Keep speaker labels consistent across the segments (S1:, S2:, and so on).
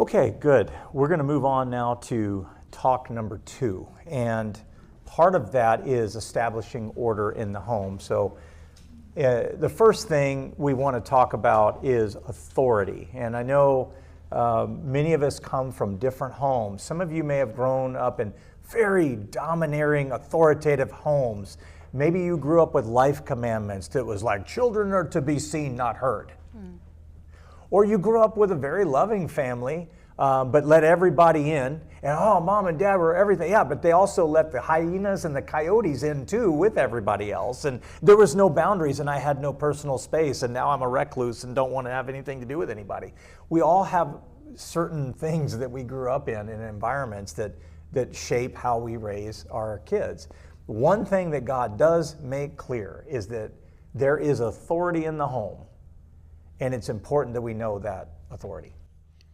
S1: Okay, good. We're going to move on now to talk number 2. And part of that is establishing order in the home. So the first thing we want to talk about is authority. And I know many of us come from different homes. Some of you may have grown up in very domineering, authoritative homes. Maybe you grew up with life commandments that was like, children are to be seen, not heard. Or you grew up with a very loving family, but let everybody in. And mom and dad were everything. Yeah, but they also let the hyenas and the coyotes in too with everybody else. And there was no boundaries and I had no personal space. And now I'm a recluse and don't want to have anything to do with anybody. We all have certain things that we grew up in environments that shape how we raise our kids. One thing that God does make clear is that there is authority in the home. And it's important that we know that authority.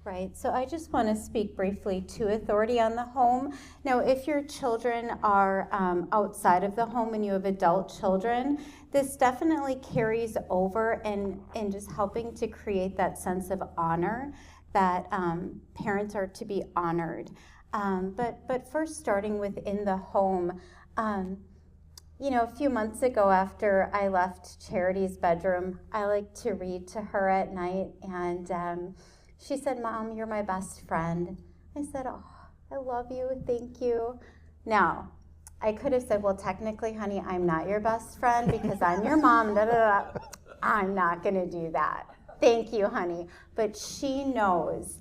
S2: Right, so I just want to speak briefly to authority on the home. Now, if your children are outside of the home and you have adult children, this definitely carries over in just helping to create that sense of honor that parents are to be honored. But first starting within the home, a few months ago after I left Charity's bedroom, I like to read to her at night, and she said, "Mom, you're my best friend." I said, "Oh, I love you, thank you." Now, I could have said, "Well, technically, honey, I'm not your best friend because I'm your mom, da, da, da." I'm not gonna do that. Thank you, honey. But she knows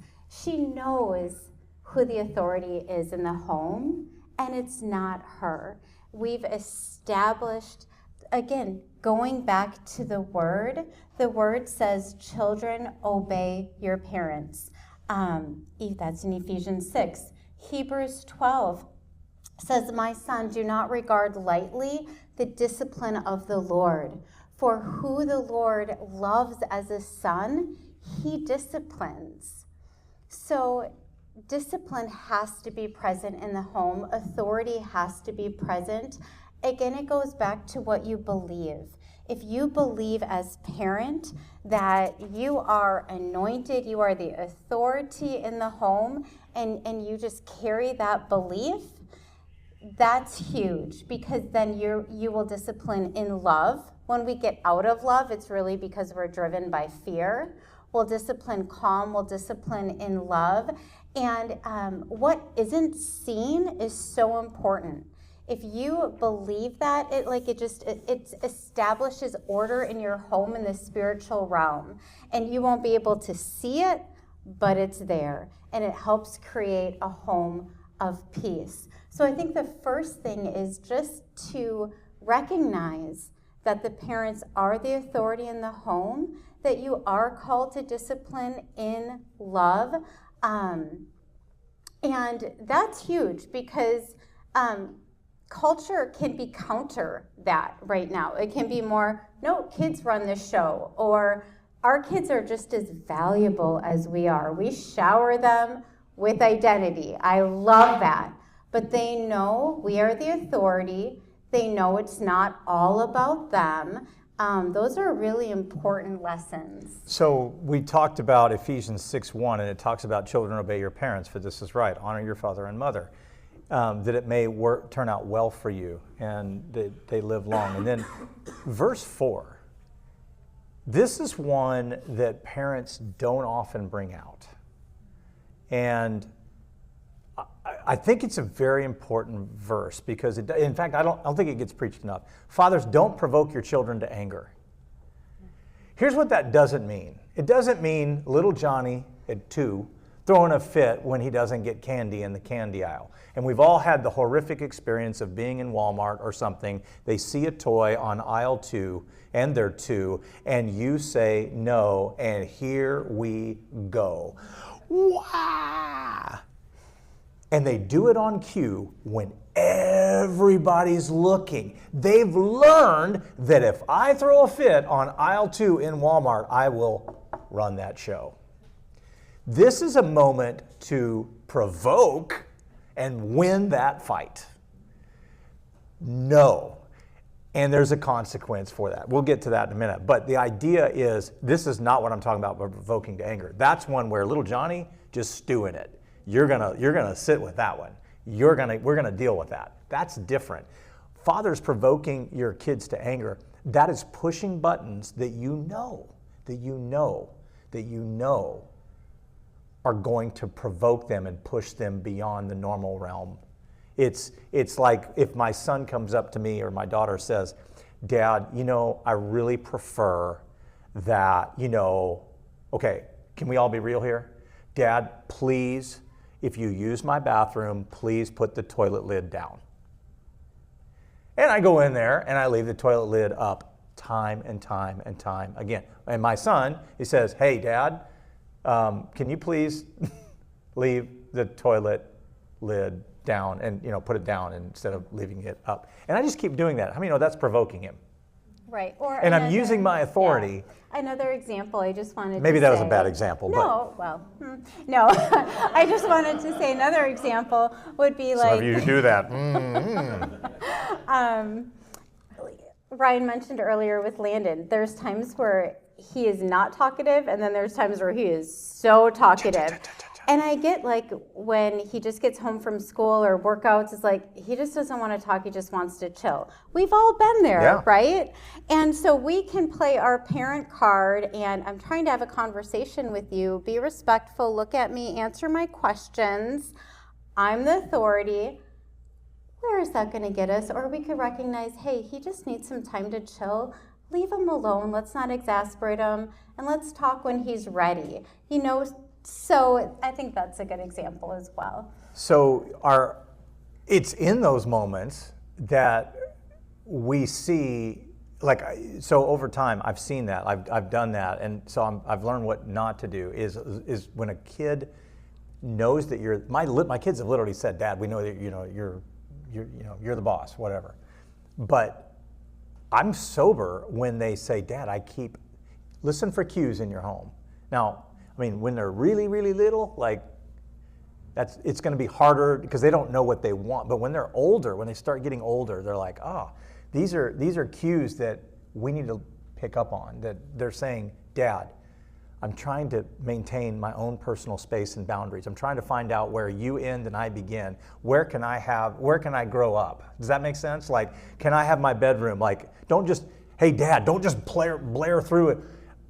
S2: who the authority is in the home, and it's not her. We've established, again, going back to the word says, children, obey your parents. That's in Ephesians 6. Hebrews 12 says, "My son, do not regard lightly the discipline of the Lord. For who the Lord loves as a son, he disciplines." So discipline has to be present in the home. Authority has to be present. Again, it goes back to what you believe. If you believe as parent that you are anointed, you are the authority in the home, and you just carry that belief, that's huge, because then you will discipline in love. When we get out of love, it's really because we're driven by fear. We'll discipline calm, we'll discipline in love. And what isn't seen is so important. If you believe that, it establishes order in your home in the spiritual realm. And you won't be able to see it, but it's there. And it helps create a home of peace. So I think the first thing is just to recognize that the parents are the authority in the home, that you are called to discipline in love. And that's huge because culture can be counter that right now. It can be more, no, kids run the show, or our kids are just as valuable as we are. We shower them with identity. I love that. But they know we are the authority. They know it's not all about them. Those are really important lessons.
S1: So we talked about Ephesians 6:1, and it talks about children obey your parents, for this is right. Honor your father and mother, that it may turn out well for you, and that they live long. And then verse 4, this is one that parents don't often bring out. And I think it's a very important verse because, in fact, I don't think it gets preached enough. Fathers, don't provoke your children to anger. Here's what that doesn't mean. It doesn't mean little Johnny at 2 throwing a fit when he doesn't get candy in the candy aisle. And we've all had the horrific experience of being in Walmart or something. They see a toy on aisle 2, and they're 2, and you say no, and here we go. Wah! And they do it on cue when everybody's looking. They've learned that if I throw a fit on aisle 2 in Walmart, I will run that show. This is a moment to provoke and win that fight. No. And there's a consequence for that. We'll get to that in a minute. But the idea is, this is not what I'm talking about provoking to anger. That's one where little Johnny, just stew in it. You're gonna sit with that one. We're gonna deal with that. That's different. Fathers provoking your kids to anger, that is pushing buttons that you know are going to provoke them and push them beyond the normal realm. It's like if my son comes up to me or my daughter says, Dad, I really prefer that, okay, can we all be real here? Dad, please, if you use my bathroom, please put the toilet lid down. And I go in there and I leave the toilet lid up time and time and time again. And my son, he says, hey, Dad, can you please leave the toilet lid down and put it down instead of leaving it up? And I just keep doing that. How many know that's provoking him?
S2: Right. Or
S1: and I'm using my authority.
S2: Yeah. Another example I just wanted
S1: Maybe
S2: to
S1: that
S2: say,
S1: was a bad example.
S2: No, no. I just wanted to say another example would be like...
S1: Some of you do that.
S2: Ryan mentioned earlier with Landon, there's times where he is not talkative, and then there's times where he is so talkative. And I get like when he just gets home from school or workouts, it's like he just doesn't want to talk, he just wants to chill. We've all been there, yeah. Right? And so we can play our parent card, and I'm trying to have a conversation with you, be respectful, look at me, answer my questions. I'm the authority. Where is that going to get us? Or we could recognize, hey, he just needs some time to chill. Leave him alone. Let's not exasperate him. And let's talk when he's ready. So I think that's a good example as well.
S1: So it's in those moments that we see, so over time I've seen that, I've done that, and so I've learned what not to do is when a kid knows that my kids have literally said, Dad, we know that you're the boss, whatever. But I'm sober when they say, Dad, listen for cues in your home. Now, when they're really, really little, it's going to be harder because they don't know what they want. But when they're older, when they start getting older, they're like, these are cues that we need to pick up on, that they're saying, Dad, I'm trying to maintain my own personal space and boundaries. I'm trying to find out where you end and I begin. Where can I grow up? Does that make sense? Can I have my bedroom? Hey, Dad, don't just blare through it.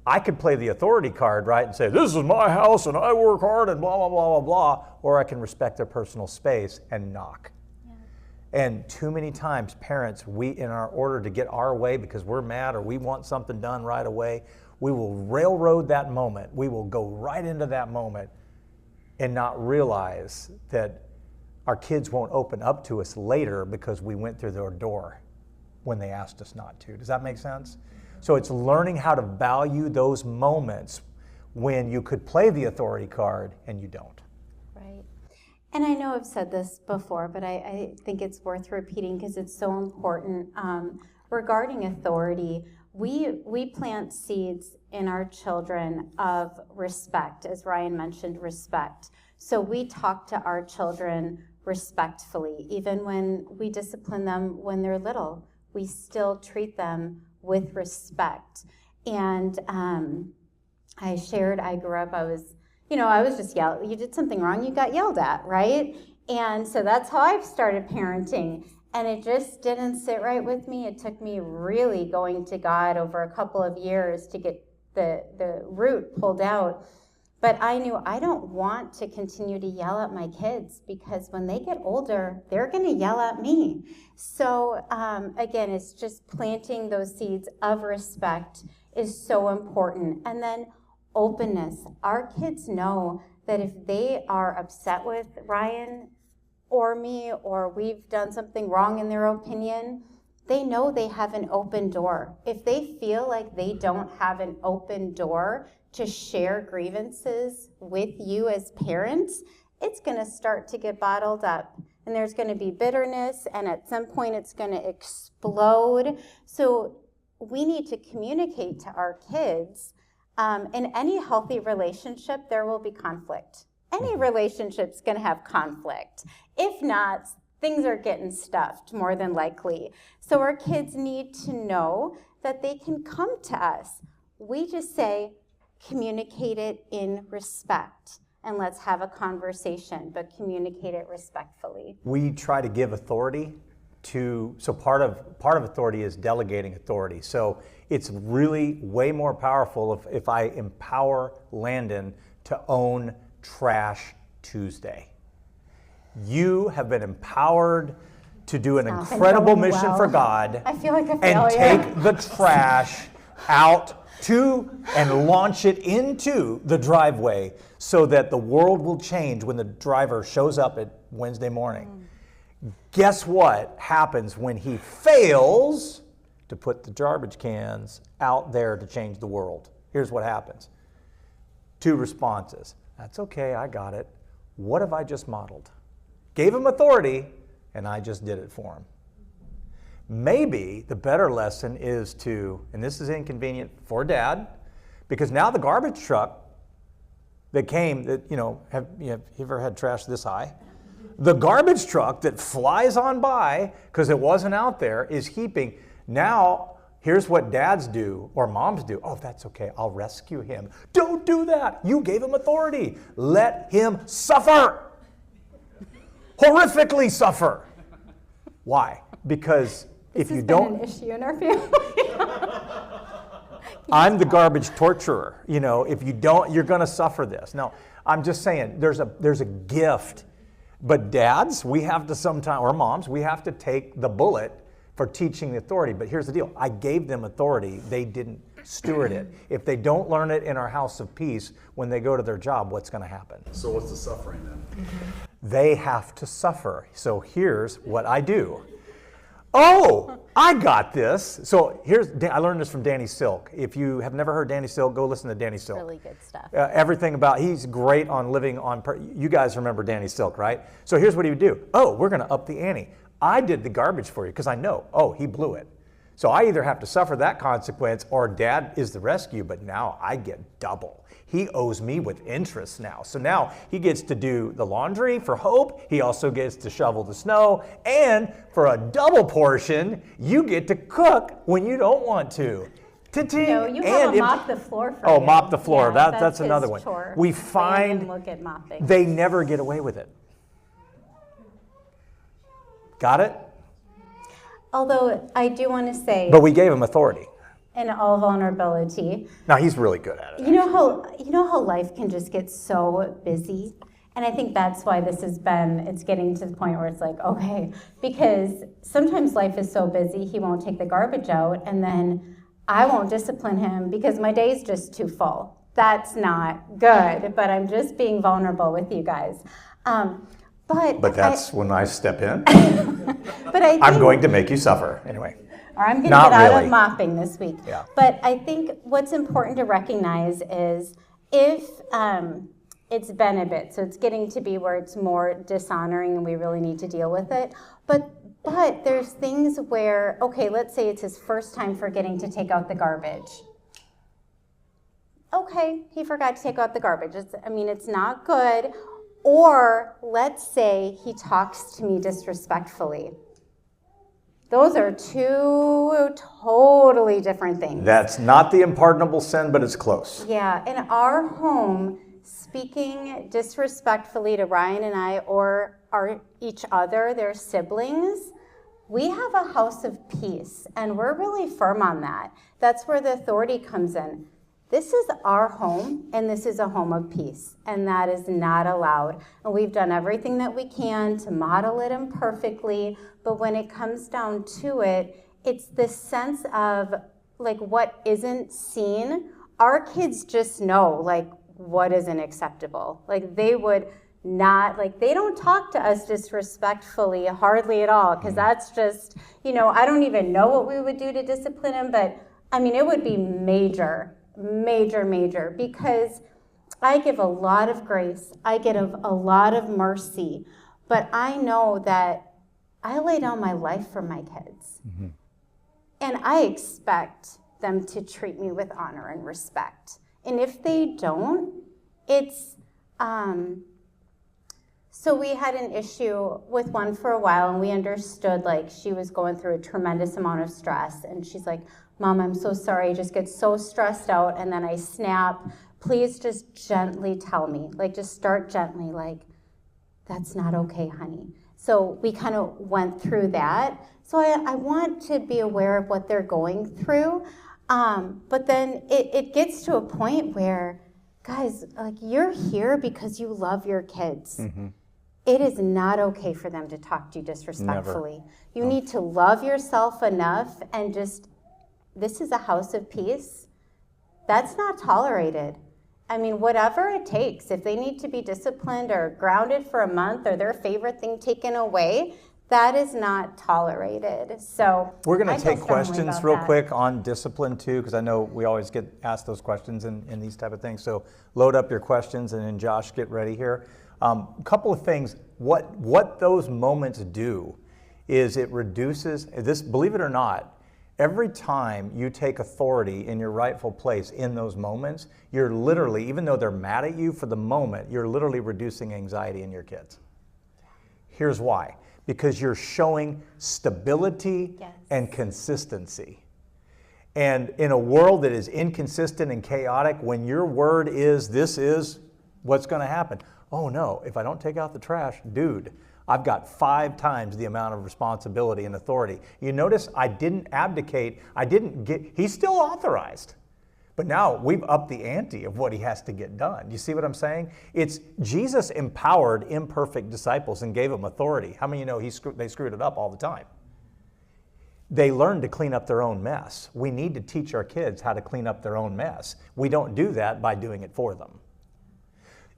S1: I could play the authority card, right, and say, this is my house and I work hard and blah, blah, blah, blah, blah. Or I can respect their personal space and knock. Yeah. And too many times, parents, in our order to get our way because we're mad or we want something done right away, we will railroad that moment. We will go right into that moment and not realize that our kids won't open up to us later because we went through their door when they asked us not to. Does that make sense? So it's learning how to value those moments when you could play the authority card and you don't.
S2: Right. And I know I've said this before, but I think it's worth repeating because it's so important. Regarding authority, we plant seeds in our children of respect, as Ryan mentioned, respect. So we talk to our children respectfully. Even when we discipline them when they're little, we still treat them with respect. And I grew up, I was just yelled, you did something wrong, you got yelled at, right? And so that's how I've started parenting. And it just didn't sit right with me. It took me really going to God over a couple of years to get the root pulled out. But I knew I don't want to continue to yell at my kids because when they get older, they're going to yell at me. So again, it's just planting those seeds of respect is so important. And then openness. Our kids know that if they are upset with Ryan or me, or we've done something wrong in their opinion, they know they have an open door. If they feel like they don't have an open door to share grievances with you as parents, it's going to start to get bottled up. And there's going to be bitterness, and at some point it's going to explode. So we need to communicate to our kids. In any healthy relationship, there will be conflict. Any relationship's going to have conflict. If not, things are getting stuffed more than likely. So our kids need to know that they can come to us. We just say, communicate it in respect, and let's have a conversation, but communicate it respectfully.
S1: We try to give authority so part of authority is delegating authority. So it's really way more powerful if I empower Landon to own Trash Tuesday. You have been empowered to do an incredible mission for God.
S2: I feel like a
S1: and
S2: failure.
S1: take the trash out to and launch it into the driveway so that the world will change when the driver shows up at Wednesday morning. Guess what happens when he fails to put the garbage cans out there to change the world? Here's what happens. 2 responses. That's okay, I got it. What have I just modeled? Gave him authority, and I just did it for him. Maybe the better lesson is to, and this is inconvenient for Dad, because now the garbage truck that came, that, have you ever had trash this high? The garbage truck that flies on by, because it wasn't out there, is heaping. Now, here's what dads do, or moms do. Oh, that's okay, I'll rescue him. Don't do that. You gave him authority. Let him suffer. Horrifically suffer. Why? Because if you don't...
S2: This has been an issue in our family.
S1: I'm the garbage torturer. If you don't, you're going to suffer this. Now, I'm just saying, there's a gift. But dads, we have to sometimes, or moms, we have to take the bullet for teaching the authority. But here's the deal. I gave them authority. They didn't steward it. If they don't learn it in our house of peace, when they go to their job, what's going to happen?
S3: So what's the suffering then?
S1: They have to suffer. So here's what I do. Oh, I got this. So I learned this from Danny Silk. If you have never heard Danny Silk, go listen to Danny Silk.
S2: Really good stuff.
S1: Everything about, he's great on living on, you guys remember Danny Silk, right? So here's what he would do. Oh, we're going to up the ante. I did the garbage for you because I know, he blew it. So I either have to suffer that consequence or Dad is the rescue, but now I get double. He owes me with interest now. So now he gets to do the laundry for Hope. He also gets to shovel the snow. And for a double portion, you get to cook when you don't want to.
S2: No, you have to mop the floor for you.
S1: Mop the floor.
S2: Yeah,
S1: that's another one.
S2: Chore.
S1: We find
S2: look at mopping.
S1: they never get away with it. Got it?
S2: Although I do want to say,
S1: But we gave him authority.
S2: in all vulnerability,
S1: Now he's really good at it.
S2: you know how life can just get so busy, and I think that's why it's getting to the point where it's like, okay, because sometimes life is so busy he won't take the garbage out, and then I won't discipline him because my day's just too full. That's not good, but I'm just being vulnerable with you guys. But
S1: that's when I step in.
S2: But
S1: I'm going to make you suffer. Anyway.
S2: Or I'm going to
S1: Not
S2: get out
S1: really.
S2: of mopping this week.
S1: Yeah.
S2: But I think what's important to recognize is if it's been a bit, so it's getting to be where it's more dishonoring and we really need to deal with it. But there's things where, okay, let's say it's his first time forgetting to take out the garbage. Okay, he forgot to take out the garbage. It's not good. Or let's say he talks to me disrespectfully. Those are 2 totally different things.
S1: That's not the unpardonable sin, but it's close.
S2: Yeah, in our home, speaking disrespectfully to Ryan and I or each other, their siblings, we have a house of peace, and we're really firm on that. That's where the authority comes in. This is our home, and this is a home of peace, and that is not allowed. And we've done everything that we can to model it imperfectly, but when it comes down to it, it's this sense of, like, what isn't seen. Our kids just know, like, what isn't acceptable. Like, they would not, like, they don't talk to us disrespectfully hardly at all, because that's just, I don't even know what we would do to discipline him, but, it would be major, because I give a lot of grace, I give a lot of mercy, but I know that I lay down my life for my kids. Mm-hmm. And I expect them to treat me with honor and respect. And if they don't, it's So we had an issue with one for a while, and we understood like she was going through a tremendous amount of stress. And she's like, Mom, I'm so sorry. I just get so stressed out, and then I snap. Please just gently tell me. Like, just start gently, like, that's not okay, honey. So we kind of went through that. So I want to be aware of what they're going through. But then it gets to a point where, guys, like, you're here because you love your kids. Mm-hmm. It is not okay for them to talk to you disrespectfully. Never. You need to love yourself enough and just, this is a house of peace. That's not tolerated. I mean, whatever it takes, if they need to be disciplined or grounded for a month or their favorite thing taken away, that is not tolerated. So
S1: we're going to take questions real quick on discipline too, because I know we always get asked those questions in these type of things. So load up your questions, and then Josh, get ready here. A couple of things. What those moments do is it reduces this. Believe it or not, every time you take authority in your rightful place in those moments, you're literally, even though they're mad at you for the moment, you're literally reducing anxiety in your kids. Here's why. Because you're showing stability and consistency. And in a world that is inconsistent and chaotic, when your word is, this is what's going to happen. Oh no, if I don't take out the trash, dude, I've got 5 times the amount of responsibility and authority. You notice I didn't abdicate. He's still authorized. But now we've upped the ante of what he has to get done. You see what I'm saying? It's Jesus empowered imperfect disciples and gave them authority. How many of you know they screwed it up all the time? They learned to clean up their own mess. We need to teach our kids how to clean up their own mess. We don't do that by doing it for them.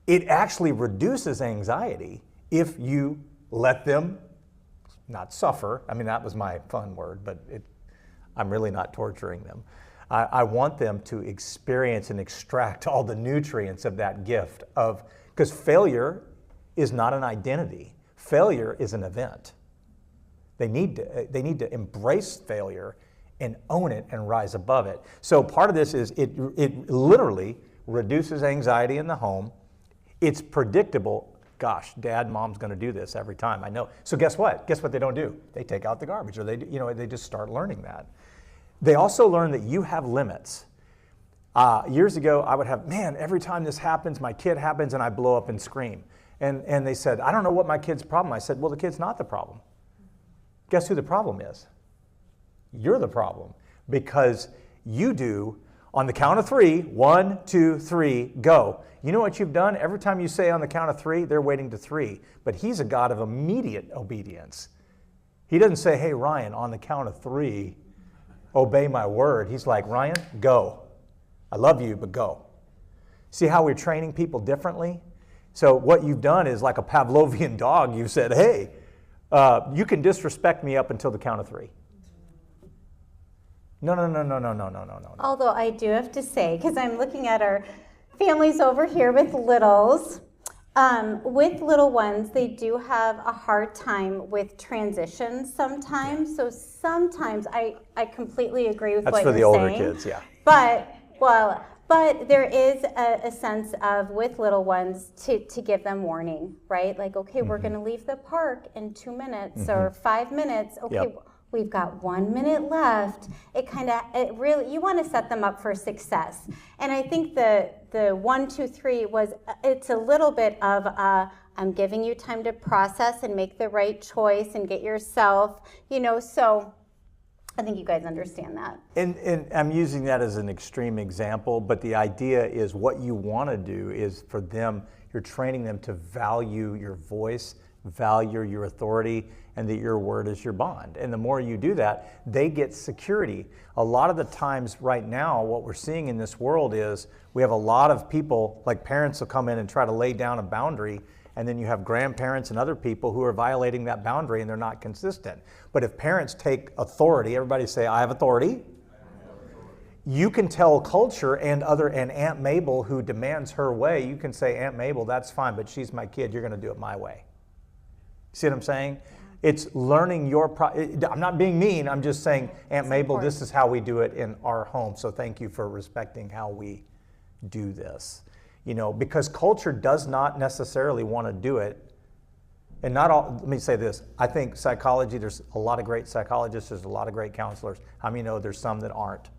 S1: It actually reduces anxiety if you let them not suffer. I mean, that was my fun word, but I'm really not torturing them. I want them to experience and extract all the nutrients of that gift because failure is not an identity. Failure is an event. They need to embrace failure and own it and rise above it. So part of this is it literally reduces anxiety in the home. It's predictable. Gosh, Dad, Mom's going to do this every time. I know. So guess what? Guess what they don't do? They take out the garbage, or they just start learning that. They also learn that you have limits. Years ago, I would have, every time this happens, my kid happens, and I blow up and scream. And they said, I don't know what my kid's problem. I said, well, the kid's not the problem. Guess who the problem is? You're the problem, because you do, on the count of 3, 1, 2, 3, go. You know what you've done? Every time you say on the count of 3, they're waiting to 3. But he's a God of immediate obedience. He doesn't say, hey, Ryan, on the count of 3, obey my word. He's like, Ryan, go. I love you, but go. See how we're training people differently? So what you've done is like a Pavlovian dog. You've said, hey, you can disrespect me up until the count of 3. No.
S2: Although I do have to say, because I'm looking at our families over here with littles. With little ones, they do have a hard time with transitions sometimes. So sometimes I completely agree with what you're saying.
S1: That's for the older kids, yeah.
S2: But there is a sense of, with little ones, to give them warning, right? Like, okay, we're going to leave the park in 2 minutes or 5 minutes. Okay, we've got 1 minute left. It really, you want to set them up for success. And I think the 1, 2, 3 it's a little bit of I'm giving you time to process and make the right choice and get yourself, so I think you guys understand that.
S1: And I'm using that as an extreme example, but the idea is what you want to do is for them, you're training them to value your voice, value your authority, and that your word is your bond. And the more you do that, they get security. A lot of the times right now, what we're seeing in this world is we have a lot of people, like parents will come in and try to lay down a boundary, and then you have grandparents and other people who are violating that boundary and they're not consistent. But if parents take authority, everybody say, I have authority. You can tell culture and Aunt Mabel, who demands her way, you can say, Aunt Mabel, that's fine, but she's my kid, you're going to do it my way. See what I'm saying? It's learning I'm not being mean, I'm just saying, Aunt Mabel, this is how we do it in our home, so thank you for respecting how we do this. Because culture does not necessarily want to do it And not all, let me say this, I think psychology, there's a lot of great psychologists, there's a lot of great counselors. How many know there's some that aren't?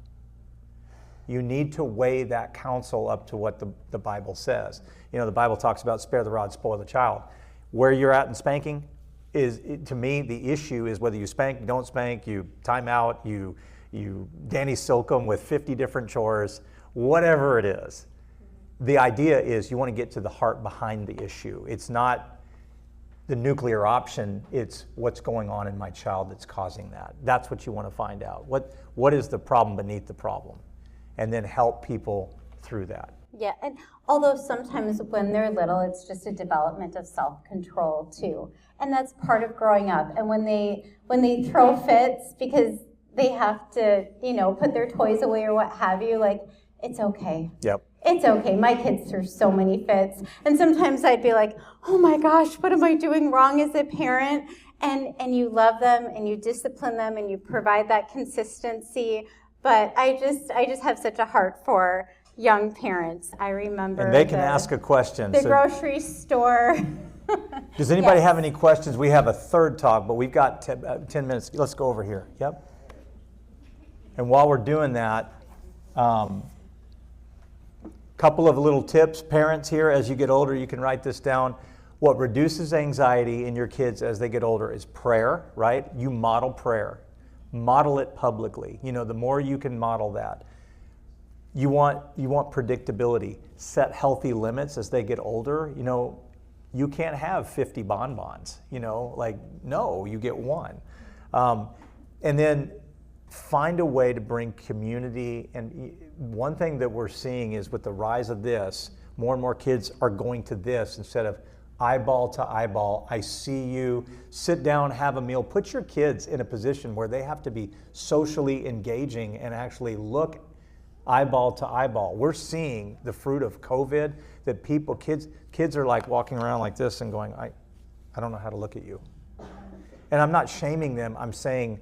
S1: You need to weigh that counsel up to what the Bible says. The Bible talks about spare the rod, spoil the child. Where you're at in spanking is, to me, the issue is whether you spank, don't spank, you time out, you Danny Silcom with 50 different chores, whatever it is. The idea is you want to get to the heart behind the issue. It's not the nuclear option, it's what's going on in my child that's causing that. That's what you want to find out. What is the problem beneath the problem? And then help people through that.
S2: Yeah, and although sometimes when they're little, it's just a development of self-control too. And that's part of growing up. And when they throw fits because they have to, put their toys away or what have you, like, it's okay.
S1: Yep.
S2: It's okay. My kids threw so many fits. And sometimes I'd be like, oh my gosh, what am I doing wrong as a parent? And you love them and you discipline them and you provide that consistency. But I just have such a heart for young parents. I remember
S1: and they can ask a question.
S2: The grocery store.
S1: Does anybody have any questions? We have a third talk, but we've got 10 minutes. Let's go over here. Yep. And while we're doing that, couple of little tips, parents here, as you get older, you can write this down. What reduces anxiety in your kids as they get older is prayer, right? You model prayer. Model it publicly. The more you can model that. You want predictability. Set healthy limits as they get older. You can't have 50 bonbons. No, you get one. And then find a way to bring community. And one thing that we're seeing is with the rise of this, more and more kids are going to this instead of eyeball to eyeball. I see you, sit down, have a meal. Put your kids in a position where they have to be socially engaging and actually look eyeball to eyeball. We're seeing the fruit of COVID that kids are like walking around like this and going, I don't know how to look at you. And I'm not shaming them. I'm saying,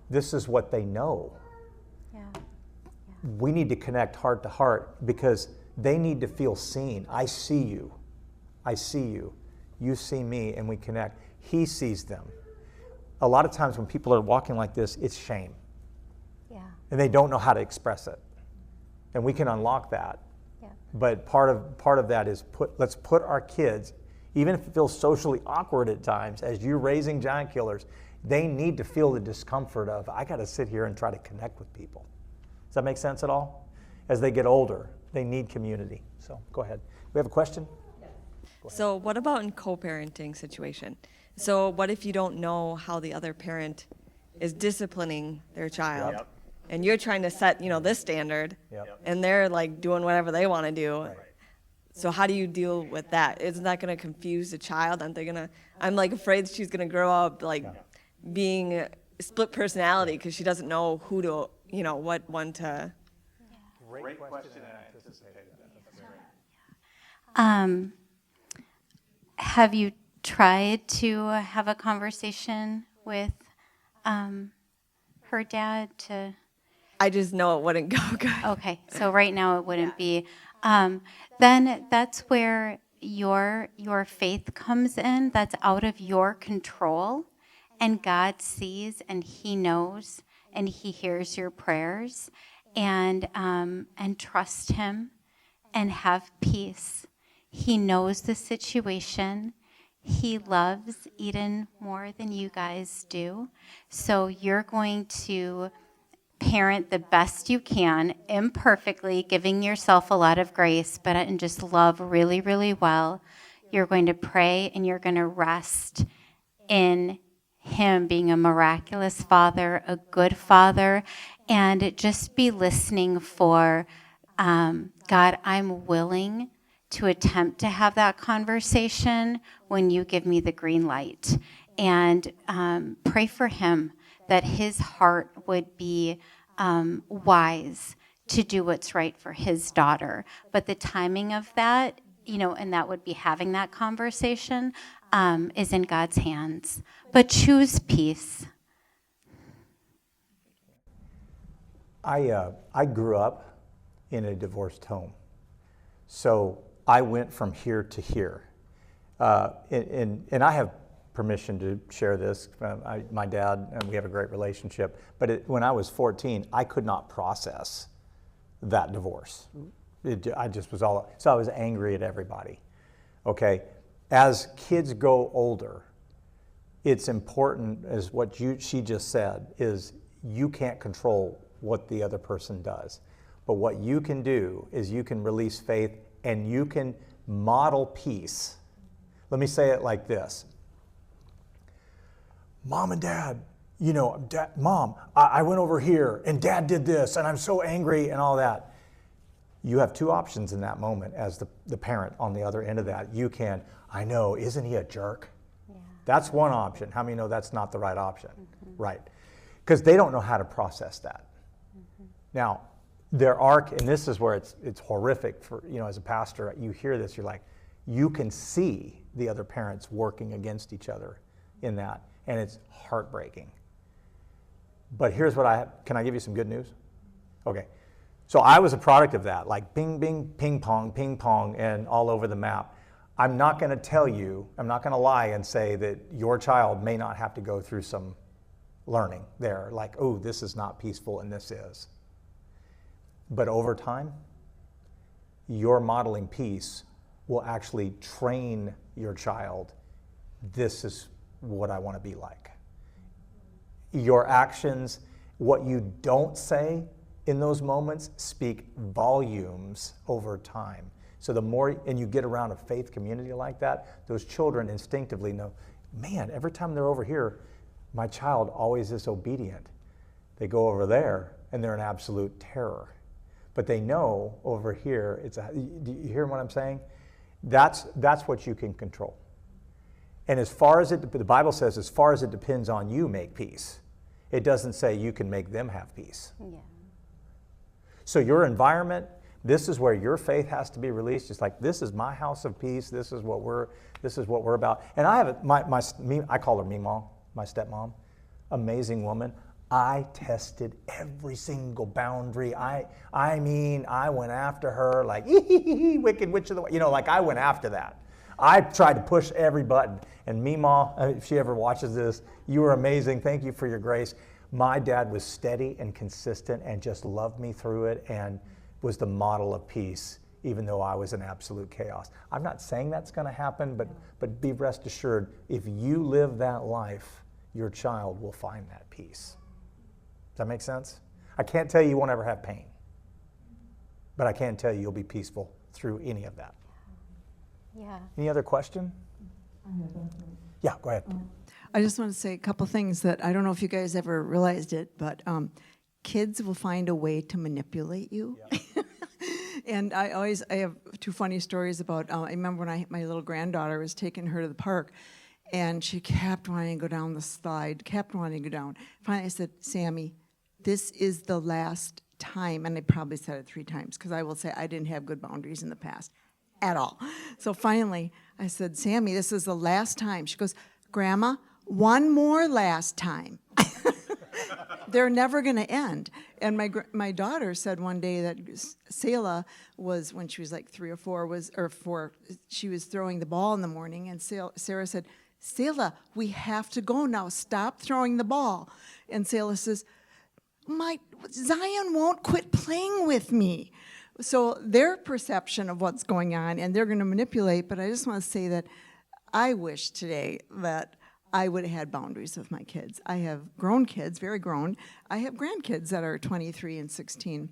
S1: this is what they know. Yeah. We need to connect heart to heart because they need to feel seen. I see you. I see you. You see me, and we connect. He sees them. A lot of times when people are walking like this, it's shame. Yeah. And they don't know how to express it. And we can unlock that. Yeah. But part of that is let's put our kids, even if it feels socially awkward at times, as you're raising Giantkillers, they need to feel the discomfort of, I got to sit here and try to connect with people. Does that make sense at all? As they get older, they need community. So go ahead. We have a question?
S3: So what about in co-parenting situation? So what if you don't know how the other parent is disciplining their child? Yep. And you're trying to set, this standard, yep. And they're like doing whatever they want to do. Right. So how do you deal with that? Isn't that going to confuse the child? I'm like afraid she's going to grow up being split personality because she doesn't know who to, what one to.
S1: Great question. I anticipated that.
S2: Have you tried to have a conversation with her dad to?
S3: I just know it wouldn't go good.
S2: Okay, so right now it wouldn't be. Then that's where your faith comes in. That's out of your control. And God sees and He knows and He hears your prayers, and trust Him and have peace. He knows the situation. He loves Eden more than you guys do. So you're going to parent the best you can, imperfectly, giving yourself a lot of grace, and just love really, really well. You're going to pray and you're going to rest in Him being a miraculous Father, a good Father, and just be listening for, God, I'm willing to attempt to have that conversation when you give me the green light. And pray for him that his heart would be wise to do what's right for his daughter. But the timing of that, and that would be having that conversation, is in God's hands. But choose peace.
S1: I grew up in a divorced home. So I went from here to here. And I have permission to share this. My dad, and we have a great relationship, but when I was 14, I could not process that divorce. I just was so I was angry at everybody. Okay, as kids go older, it's important, as what she just said, is you can't control what the other person does. But what you can do is you can release faith and you can model peace. Let me say it like this. Mom and Dad, Mom, I went over here and Dad did this and I'm so angry and all that. You have two options in that moment as the parent on the other end of that. You can, I know, isn't he a jerk? Yeah. That's one option. How many know that's not the right option? Mm-hmm. Right. Because they don't know how to process that. Mm-hmm. Now, there are, and this is where it's horrific for, as a pastor, you hear this, you're like, you can see the other parents working against each other in that, and it's heartbreaking. But here's what can I give you some good news? Okay. So I was a product of that, like bing, bing, ping pong, and all over the map. I'm not going to tell you, I'm not going to lie and say that your child may not have to go through some learning there, like, oh, this is not peaceful and this is. But over time, your modeling peace will actually train your child, this is what I want to be like. Your actions, what you don't say in those moments, speak volumes over time. So the more, and you get around a faith community like that, those children instinctively know, man, every time they're over here, my child always is obedient. They go over there and they're in absolute terror. But they know over here, do you hear what I'm saying? That's what you can control. And as far as the Bible says, as far as it depends on you, make peace. It doesn't say you can make them have peace. Yeah. So your environment, this is where your faith has to be released. It's like, this is my house of peace. This is what we're about. And I have I call her Meemaw, my stepmom, amazing woman. I tested every single boundary. I went after her like, wicked witch of the, like I went after that. I tried to push every button. And Meemaw, if she ever watches this, you were amazing. Thank you for your grace. My dad was steady and consistent and just loved me through it and was the model of peace, even though I was in absolute chaos. I'm not saying that's going to happen, but be rest assured, if you live that life, your child will find that peace. Does that make sense? I can't tell you won't ever have pain, but I can tell you you'll be peaceful through any of that.
S2: Yeah.
S1: Any other question? Yeah, go ahead.
S4: I just want to say a couple things that I don't know if you guys ever realized it, but kids will find a way to manipulate you. Yeah. And I have two funny stories about, I remember when my little granddaughter was taking her to the park, and she kept wanting to go down the slide, kept wanting to go down. Finally I said, Sammy, this is the last time, and I probably said it 3 times, because I will say I didn't have good boundaries in the past at all. So finally I said, Sammy, this is the last time. She goes, Grandma, one more last time. They're never going to end. And my daughter said one day that Selah was, when she was like 3 or 4, she was throwing the ball in the morning, and Sarah said, Selah, we have to go now. Stop throwing the ball. And Selah says, Zion won't quit playing with me. So their perception of what's going on, and they're going to manipulate, but I just want to say that I wish today that I would have had boundaries with my kids. I have grown kids, very grown. I have grandkids that are 23 and 16.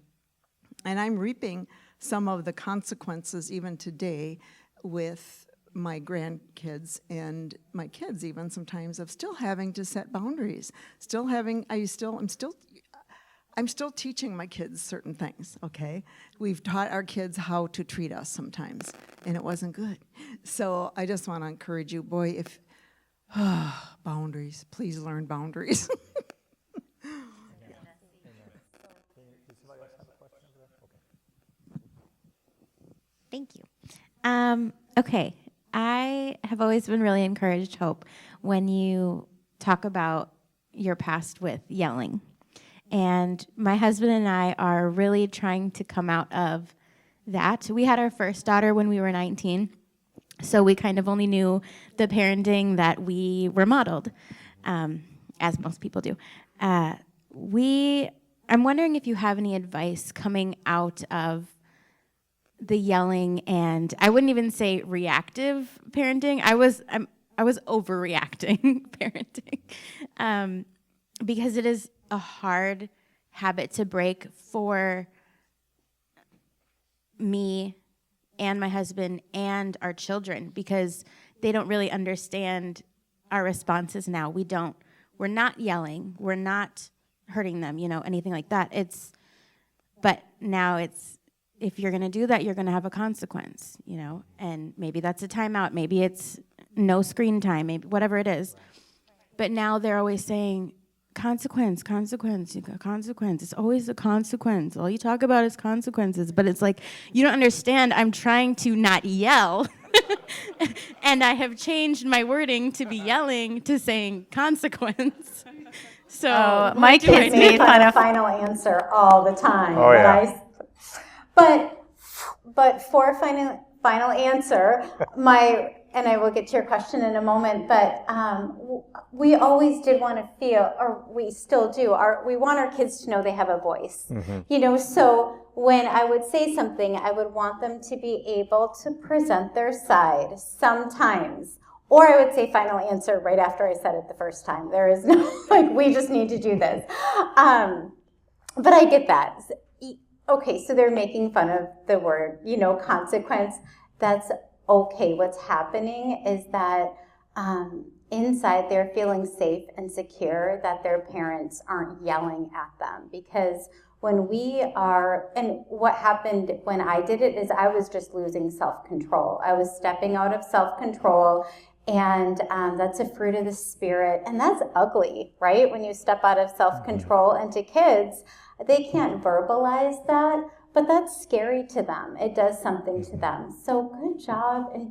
S4: And I'm reaping some of the consequences even today with my grandkids and my kids even sometimes of still having to set boundaries. I'm still teaching my kids certain things, okay? We've taught our kids how to treat us sometimes, and it wasn't good. So I just want to encourage you, boy, boundaries, please learn boundaries.
S5: Thank you. Okay, I have always been really encouraged, Hope, when you talk about your past with yelling. And my husband and I are really trying to come out of that. We had our first daughter when we were 19, So we kind of only knew the parenting that we were modeled, as most people do. I'm wondering if you have any advice coming out of the yelling, and I wouldn't even say reactive parenting. I was overreacting parenting, because it is a hard habit to break for me and my husband and our children, because they don't really understand our responses now. We're not yelling, we're not hurting them, anything like that. But now if you're gonna do that, you're gonna have a consequence, and maybe that's a timeout, maybe it's no screen time, maybe whatever it is. But now they're always saying, consequence. It's always a consequence. All you talk about is consequences. But it's like, you don't understand. I'm trying to not yell. And I have changed my wording to be yelling to saying consequence. So
S2: my kids made fun of final answer all the time.
S1: Oh, yeah.
S2: But for final answer, and I will get to your question in a moment, but we always did want to feel, or we still do, we want our kids to know they have a voice. So when I would say something, I would want them to be able to present their side sometimes. Or I would say final answer right after I said it the first time. There is no, we just need to do this. But I get that. Okay, so they're making fun of the word, consequence. That's okay. What's happening is that inside they're feeling safe and secure, that their parents aren't yelling at them. Because when and what happened when I did it is I was just losing self-control. I was stepping out of self-control, and that's a fruit of the Spirit. And that's ugly, right? When you step out of self-control, and to kids, they can't verbalize that, but that's scary to them. It does something to them. So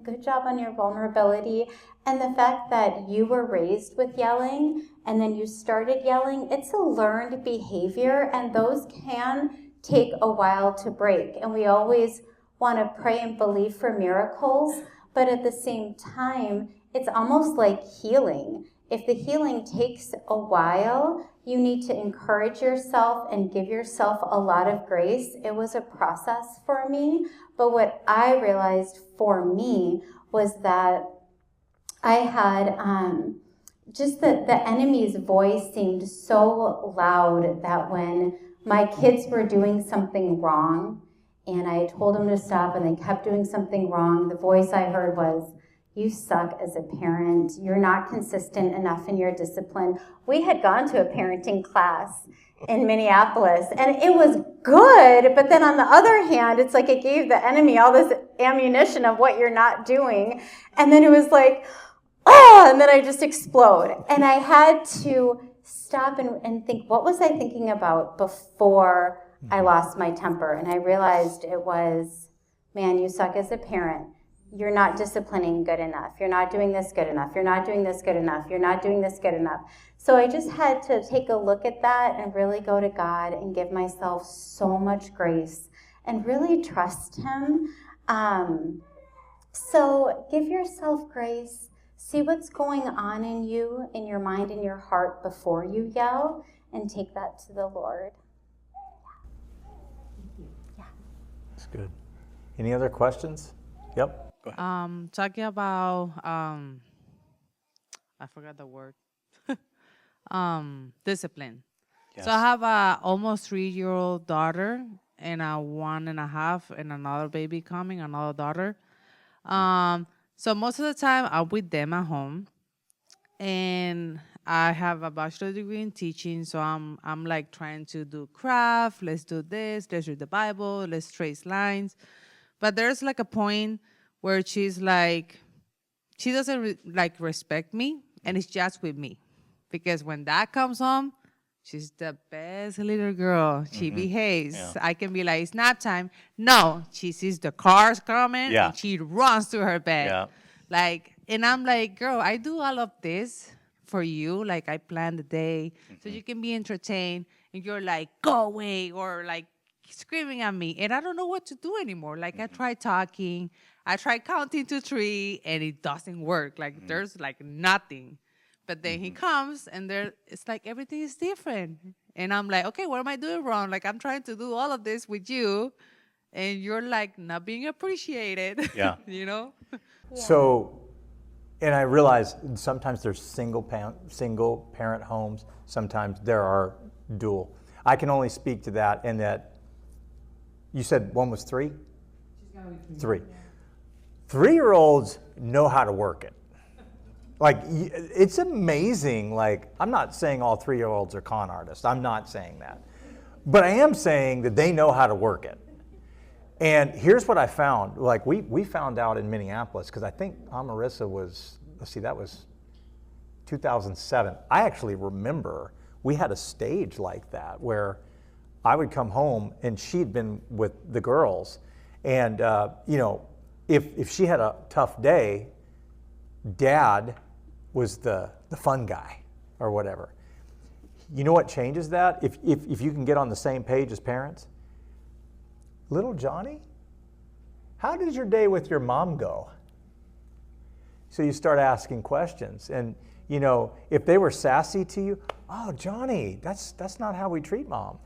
S2: good job on your vulnerability. And the fact that you were raised with yelling and then you started yelling, it's a learned behavior, and those can take a while to break. And we always want to pray and believe for miracles, but at the same time, it's almost like healing. If the healing takes a while, you need to encourage yourself and give yourself a lot of grace. It was a process for me, but what I realized for me was that I had just the enemy's voice seemed so loud that when my kids were doing something wrong and I told them to stop and they kept doing something wrong, the voice I heard was, "You suck as a parent. You're not consistent enough in your discipline." We had gone to a parenting class in Minneapolis, and it was good, but then on the other hand, it's like it gave the enemy all this ammunition of what you're not doing, and then it was like, and then I just explode. And I had to stop and think, what was I thinking about before I lost my temper? And I realized it was, man, you suck as a parent. You're not disciplining good enough. You're not doing this good enough. You're not doing this good enough. You're not doing this good enough. So I just had to take a look at that and really go to God and give myself so much grace and really trust Him. So give yourself grace. See what's going on in you, in your mind, in your heart before you yell, and take that to the Lord. Yeah.
S1: That's good. Any other questions? Yep.
S6: Talking about I forgot the word. Discipline.
S7: Yes.
S6: So I have a almost 3-year-old daughter and a 1.5 and another baby coming, another daughter. So most of the time I'm with them at home, and I have a bachelor's degree in teaching. So I'm like trying to do craft. Let's do this. Let's read the Bible. Let's trace lines. But there's like a point where she's like, she doesn't respect me, and it's just with me. Because when Dad comes home, she's the best little girl. She behaves.
S7: Yeah.
S6: I can be like, it's nap time. No, she sees the cars coming,
S7: Yeah.
S6: and she runs to her bed.
S7: Yeah.
S6: And I'm like, girl, I do all of this for you. I plan the day so you can be entertained, and you're like, go away, or screaming at me, and I don't know what to do anymore. Like I tried talking, I tried counting to 3, and it doesn't work. Like there's like nothing. But then he comes, and it's like everything is different. And I'm like, okay, what am I doing wrong? Like I'm trying to do all of this with you, and you're like not being appreciated.
S1: Yeah.
S6: You know?
S1: So, and I realize sometimes there's single parent homes. Sometimes there are dual. I can only speak to that in that you said one was 3? She's got to be 3. 3-year-olds know how to work it. Like, it's amazing. Like, I'm not saying all 3-year-olds are con artists. I'm not saying that. But I am saying that they know how to work it. And here's what I found. Like, we found out in Minneapolis, because I think Marissa was, that was 2007. I actually remember we had a stage like that where I would come home and she'd been with the girls. And, if she had a tough day, Dad was the fun guy or whatever. You know what changes that? If you can get on the same page as parents. Little Johnny, how did your day with your mom go? So you start asking questions. And, if they were sassy to you, oh, Johnny, that's not how we treat mom.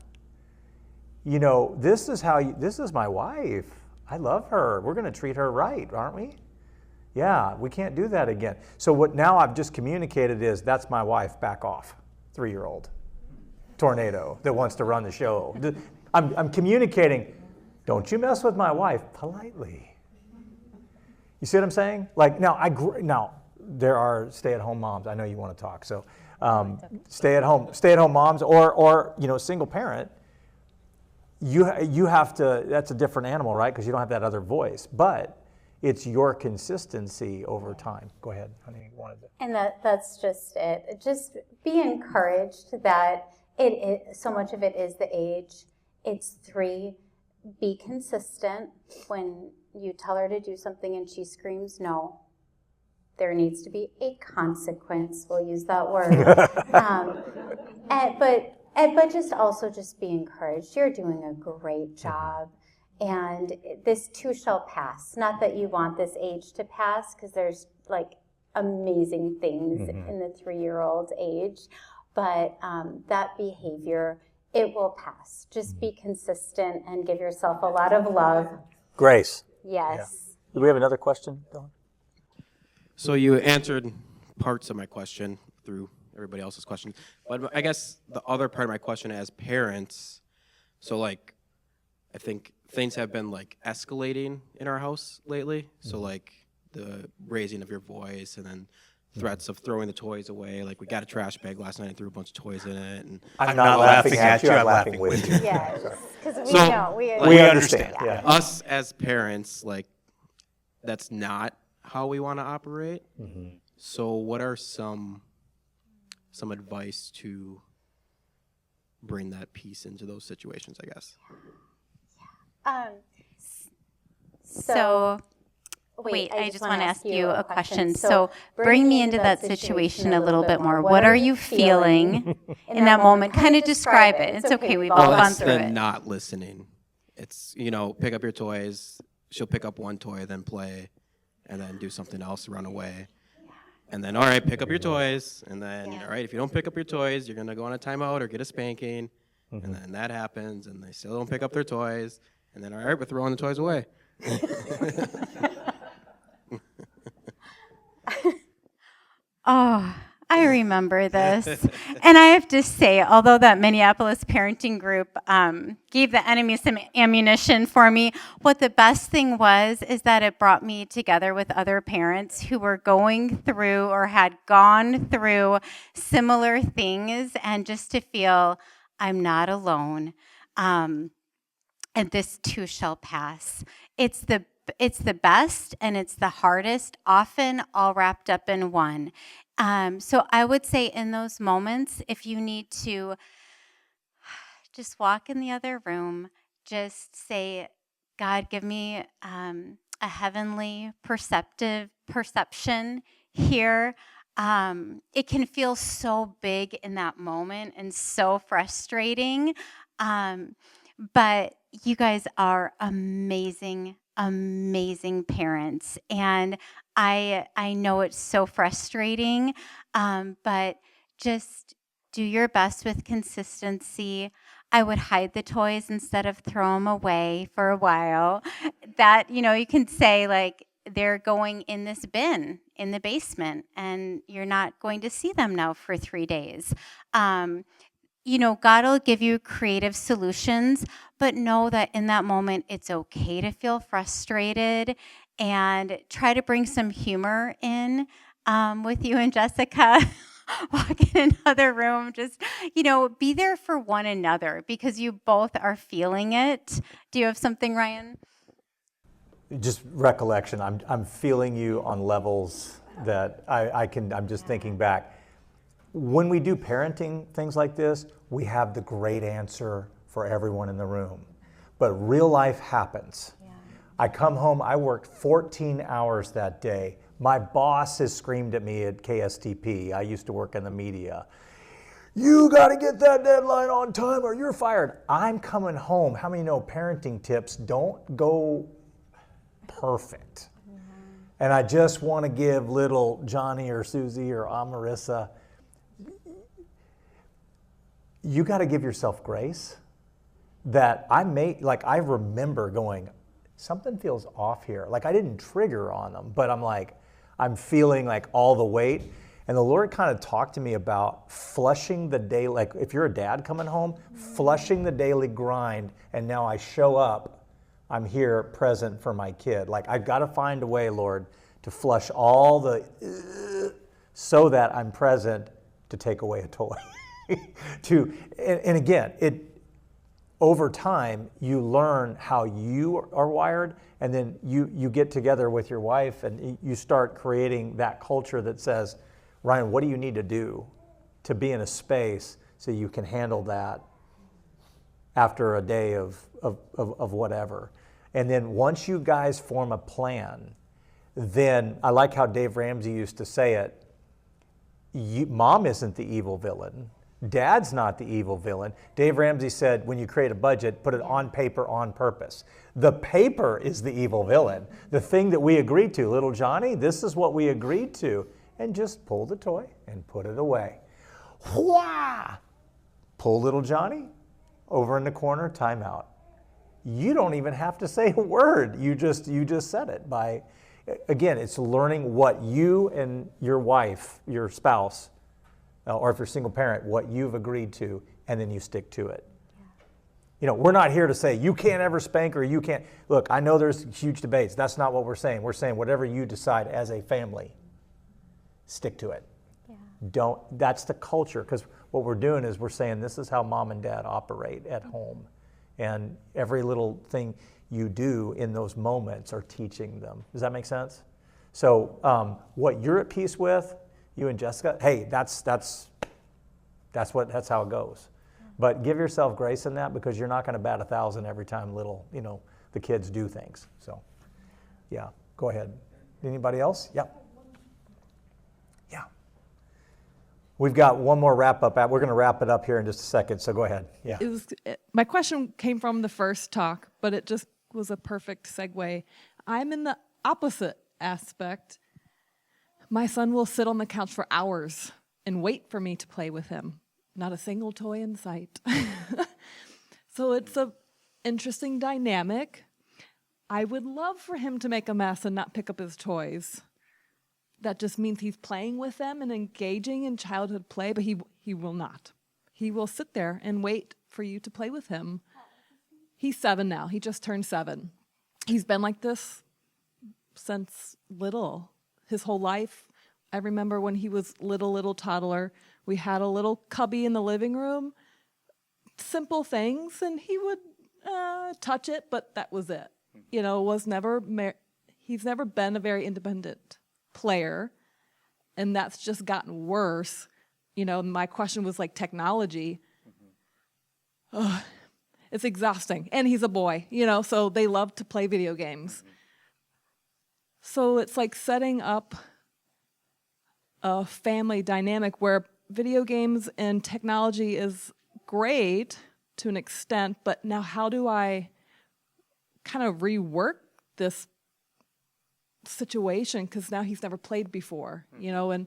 S1: This is my wife. I love her. We're going to treat her right, aren't we? Yeah, we can't do that again. So what now I've just communicated is that's my wife, back off, 3-year-old tornado that wants to run the show. I'm communicating, don't you mess with my wife, politely. You see what I'm saying? Like now there are stay-at-home moms. I know you want to talk. So stay-at-home moms or single parent. You have to. That's a different animal, right? Because you don't have that other voice. But it's your consistency over time. Go ahead, honey. You wanted to.
S2: And that's just it. Just be encouraged that so much of it is the age. It's 3. Be consistent. When you tell her to do something and she screams no, there needs to be a consequence. We'll use that word. But just be encouraged. You're doing a great job. And this too shall pass. Not that you want this age to pass, because there's like amazing things in the 3-year-old age. But that behavior, it will pass. Just be consistent and give yourself a lot of love.
S1: Grace.
S2: Yes.
S1: Yeah. Do we have another question, Dylan?
S7: So you answered parts of my question through everybody else's question. But I guess the other part of my question as parents, so like I think things have been like escalating in our house lately. So like the raising of your voice and then threats of throwing the toys away. Like we got a trash bag last night and threw a bunch of toys in it. And
S1: I'm not laughing at you, I'm laughing with you.
S2: Yes. Because
S1: we understand. Yeah.
S7: Us as parents, like that's not how we want to operate. So what are some advice to bring that peace into those situations, I guess?
S5: Wait, I just want to ask you a question. So bring me into that situation a little bit more. What are you feeling in that moment? Kind of describe it. It's okay, we've all gone through it.
S7: It's the not listening. It's, pick up your toys. She'll pick up one toy, then play, and then do something else, run away. And then, all right, pick up your toys. And then, all right, if you don't pick up your toys, you're going to go on a timeout or get a spanking. And then that happens, and they still don't pick up their toys. And then, all right, we're throwing the toys away.
S5: Oh, I remember this. And I have to say, although that Minneapolis parenting group gave the enemy some ammunition for me, what the best thing was is that it brought me together with other parents who were going through or had gone through similar things, and just to feel I'm not alone. And this too shall pass. It's the best and it's the hardest, often all wrapped up in one. So I would say in those moments, if you need to just walk in the other room, just say, God, give me a heavenly perception here. It can feel so big in that moment and so frustrating. But
S2: you guys are amazing, amazing parents. And I know it's so frustrating, but just do your best with consistency. I would hide the toys instead of throw them away for a while. That, you can say, like, they're going in this bin in the basement, and you're not going to see them now for 3 days. God will give you creative solutions, but know that in that moment, it's okay to feel frustrated, and try to bring some humor in with you and Jessica. Walk in another room, just, be there for one another because you both are feeling it. Do you have something, Ryan?
S1: Just recollection. I'm feeling you on levels that I'm just thinking back. When we do parenting things like this, we have the great answer for everyone in the room. But real life happens. Yeah. I come home, I worked 14 hours that day. My boss has screamed at me at KSTP. I used to work in the media. You got to get that deadline on time or you're fired. I'm coming home. How many know parenting tips don't go perfect? Mm-hmm. And I just want to give little Johnny or Susie or Marissa, you got to give yourself grace. That I remember going, something feels off here. Like I didn't trigger on them, but I'm feeling like all the weight. And the Lord kind of talked to me about flushing the day, like if you're a dad coming home, flushing the daily grind, and now I show up, I'm here present for my kid. Like I've got to find a way, Lord, to flush all the, so that I'm present to take away a toy. And again, over time, you learn how you are wired, and then you get together with your wife and you start creating that culture that says, Ryan, what do you need to do to be in a space so you can handle that after a day of whatever? And then once you guys form a plan, then I like how Dave Ramsey used to say it, Mom isn't the evil villain. Dad's not the evil villain. Dave Ramsey said, when you create a budget, put it on paper on purpose. The paper is the evil villain. The thing that we agreed to, little Johnny, this is what we agreed to. And just pull the toy and put it away. Wah! Pull little Johnny over in the corner, timeout. You don't even have to say a word. You just said it by, again, it's learning what you and your wife, your spouse, or if you're a single parent, what you've agreed to, and then you stick to it. Yeah. We're not here to say you can't ever spank or you can't. Look, I know there's huge debates. That's not what we're saying. We're saying whatever you decide as a family, stick to it. Yeah. That's the culture, because what we're doing is we're saying this is how mom and dad operate at home. And every little thing you do in those moments are teaching them. Does that make sense? So what you're at peace with, you and Jessica, hey, that's how it goes. But give yourself grace in that, because you're not going to bat 1,000 every time the kids do things. So, yeah, go ahead. Anybody else? Yeah. Yeah. We've got one more wrap up. We're going to wrap it up here in just a second. So go ahead. Yeah.
S8: My question came from the first talk, but it just was a perfect segue. I'm in the opposite aspect. My son will sit on the couch for hours and wait for me to play with him. Not a single toy in sight. So it's an interesting dynamic. I would love for him to make a mess and not pick up his toys. That just means he's playing with them and engaging in childhood play, but he will not. He will sit there and wait for you to play with him. He's 7 now. He just turned 7. He's been like this since little. His whole life. I remember when he was little toddler, we had a little cubby in the living room, simple things, and he would touch it, but that was it. He's never been a very independent player, and that's just gotten worse. My question was like technology. It's exhausting, and he's a boy, so they love to play video games. So it's like setting up a family dynamic where video games and technology is great to an extent, but now how do I kind of rework this situation because now he's never played before, you know, and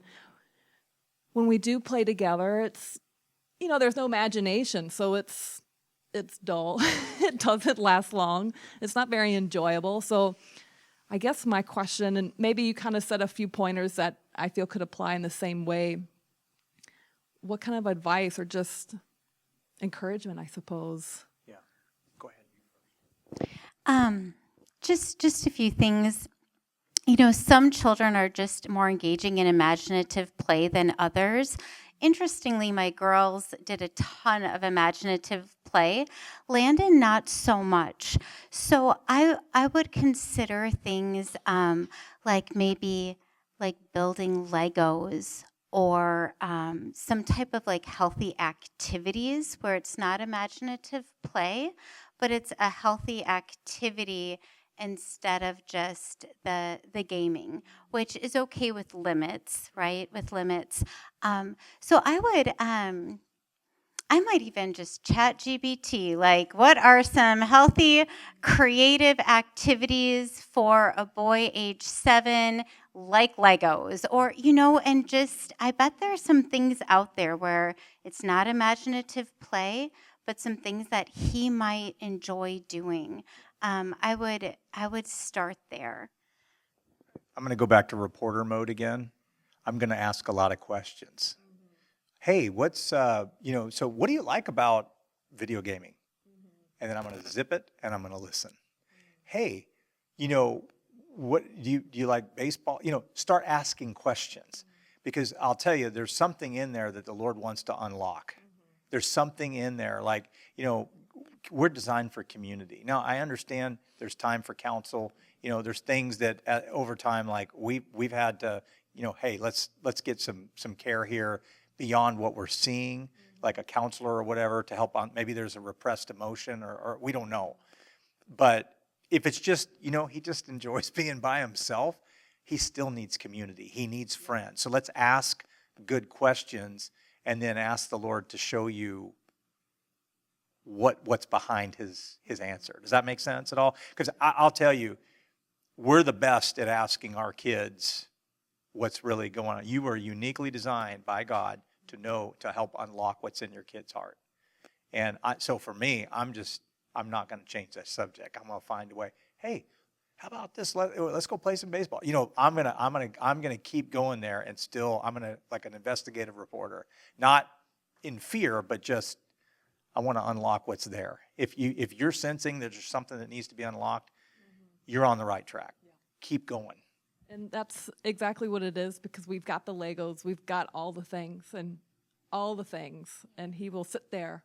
S8: when we do play together, it's, you know, there's no imagination, so it's dull. It doesn't last long. It's not very enjoyable. So I guess my question, and maybe you kind of said a few pointers that I feel could apply in the same way. What kind of advice or just encouragement, I suppose?
S1: Yeah, go ahead.
S2: Just a few things. You know, some children are just more engaging in imaginative play than others. Interestingly, my girls did a ton of imaginative play. Landon, not so much. So I would consider things like maybe like building Legos or some type of like healthy activities where it's not imaginative play, but it's a healthy activity instead of just the gaming, which is okay with limits, right? With limits. So I would, I might even just chat GBT, like what are some healthy, creative activities for a boy age 7, like Legos, or, you know, and just, I bet there are some things out there where it's not imaginative play, but some things that he might enjoy doing. I would start there.
S1: I'm going to go back to reporter mode again. I'm going to ask a lot of questions. Hey, what's, so what do you like about video gaming? And then I'm going to zip it and I'm going to listen. Hey, what do you like baseball? Start asking questions, because I'll tell you, there's something in there that the Lord wants to unlock. There's something in there, like, we're designed for community. Now, I understand there's time for counsel. There's things that over time, like we've had to, hey, let's get some care here beyond what we're seeing, like a counselor or whatever to help on. Maybe there's a repressed emotion or we don't know. But if it's just, he just enjoys being by himself, he still needs community. He needs friends. So let's ask good questions and then ask the Lord to show you what's behind his answer. Does that make sense at all? Because I'll tell you, we're the best at asking our kids what's really going on. You are uniquely designed by God to help unlock what's in your kid's heart. And so for me, I'm not going to change that subject. I'm going to find a way. Hey, how about this? Let's go play some baseball. I'm gonna keep going there, and still I'm gonna, like an investigative reporter, not in fear, but just I want to unlock what's there. If you're sensing that there's something that needs to be unlocked, you're on the right track. Yeah. Keep going.
S8: And that's exactly what it is, because we've got the Legos, we've got all the things, and he will sit there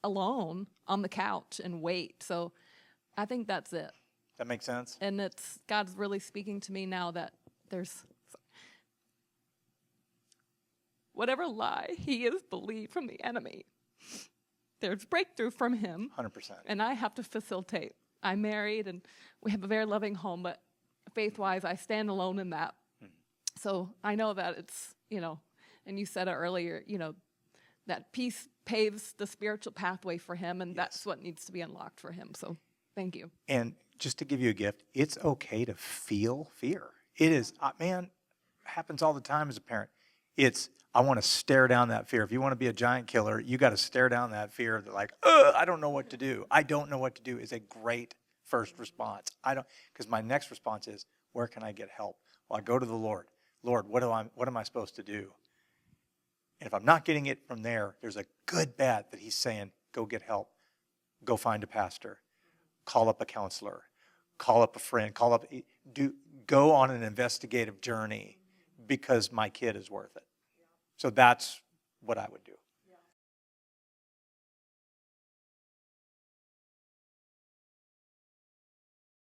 S8: alone on the couch and wait. So I think that's it.
S1: That makes sense?
S8: And God's really speaking to me now that there's whatever lie he has believed from the enemy, there's breakthrough from him.
S1: 100%.
S8: And I have to facilitate. I'm married and we have a very loving home, but faith-wise, I stand alone in that. So I know that it's, and you said it earlier, that peace paves the spiritual pathway for him, and that's what needs to be unlocked for him. So thank you.
S1: And just to give you a gift, it's okay to feel fear. It is, man, happens all the time as a parent. I want to stare down that fear. If you want to be a giant killer, you got to stare down that fear that, like, I don't know what to do. I don't know what to do is a great first response. Because my next response is, where can I get help? Well, I go to the Lord. Lord, what am I supposed to do? And if I'm not getting it from there, there's a good bet that he's saying, go get help. Go find a pastor. Call up a counselor. Call up a friend. Go on an investigative journey, because my kid is worth it. So that's what I would do.